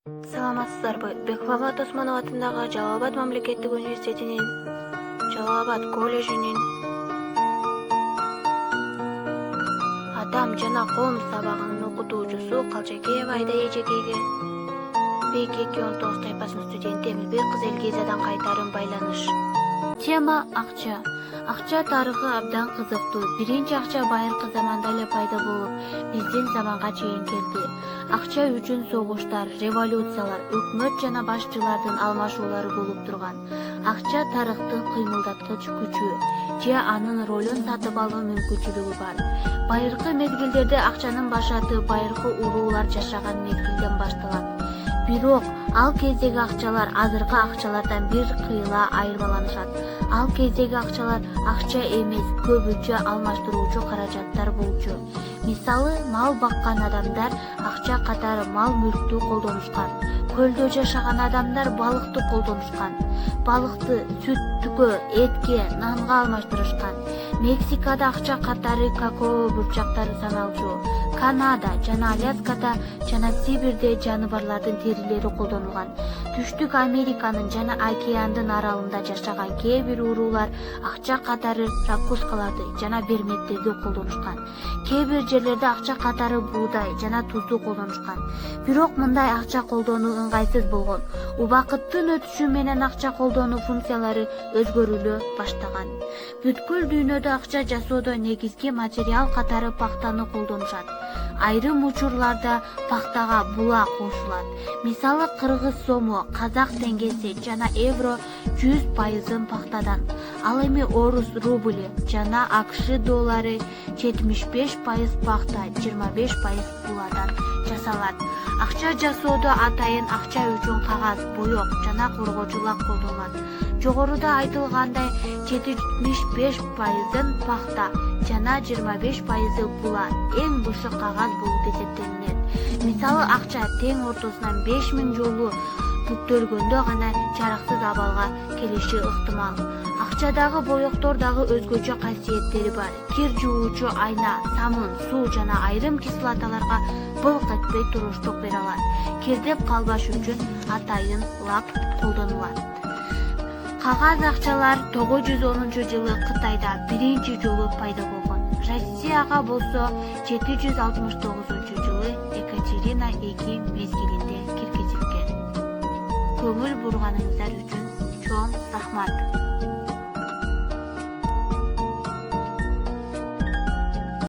Саламатсыздарбы? Бекмамат Осмонов атындагы Жалал Абад мамлекеттик университетинин Жалал Абад коллежинин адам жана коом сабагынын окутуучусу Калчакеева Айда Эжекейге Б219 тайпасынын студенти Эмилбек Кызылгизадан кайтарым байланыш. Тема акча. Акча тарыхы абдан кызыктуу. Биринчи акча байыркы заманда эле пайда болуп, биздин заманга чейин келди. Акча үчүн согуштар, революциялар, өкмөт жана башчылардын алмашуулары болуп турган. Акча тарыхтын кыймылдаткыч күчү же анын ролун сатып алуу мүмкүнчүлүгү бар. Байыркы мезгилдерде акчанын башаты байыркы уруулар жашаган мезгилден башталат. Бирок ал кездеги акчалар азыркы акчалардан бир кыйла айырмаланышат. Ал кездеги акчалар акча эмес, көбүнчө алмаштыруучу каражаттар болчу. Мисалы, мал баккан адамдар акча катары мал мүлктү колдонушкан. Көлдө жашаган адамдар балыкты колдонушкан. Балыкты сүттүккө, этке, нанга алмаштырышкан. Мексикада акча катары какао бурчактары саналчу. Канада жана Аляскада жана Сибирде жаныбарлардын терилери колдонулган. Түштүк Американын жана океандын аралында жашаган кээ бир уруулар акча катары ракушкаларды жана берметтерди колдонушкан. Кээ бир жерлерде акча катары буудай жана тузду колдонушкан. Бирок мындай акча колдонуу ыңгайсыз болгон. Убакыттын өтүшү менен акча колдонуу функциялары өзгөрүлө баштаган. Бүткүл дүйнөдө акча жасоодо негизги материал катары пахтаны колдонушат. Айрым учурларда пахтага була кошулат. Мисалы, кыргыз сому, казак теңгеси жана евро 100% пахтадан. Ал эми орус рубли жана АКШ доллары 75% пахта, 25% буладан жасалат. Акча жасоодо атайын акча үчүн кагаз, боек жана коргоочу лак колдонулат. Жогоруда айтылгандай 75% пахта жана 25% була эң бышык кагаз болуп эсептелинет. Мисалы, акча тең ортосунан 5000 жолу бүктөлгөндө гана жараксыз абалга келиши ыктымал. Акчадагы боектор дагы өзгөчө касиеттери бар. Кир жуучу айна, самын, суу жана айрым кислоталарга былк этпей туруштук бере алат. Кирдеп калбаш үчүн атайын лак колдонулат. Кагаз акчалар 910-жылы Кытайда биринчи жолу пайда болгон. Россияга болсо 769-жылы Екатерина II мезгилинде киргизилген. Көңүл бурганыңыздар үчүн чоң рахмат.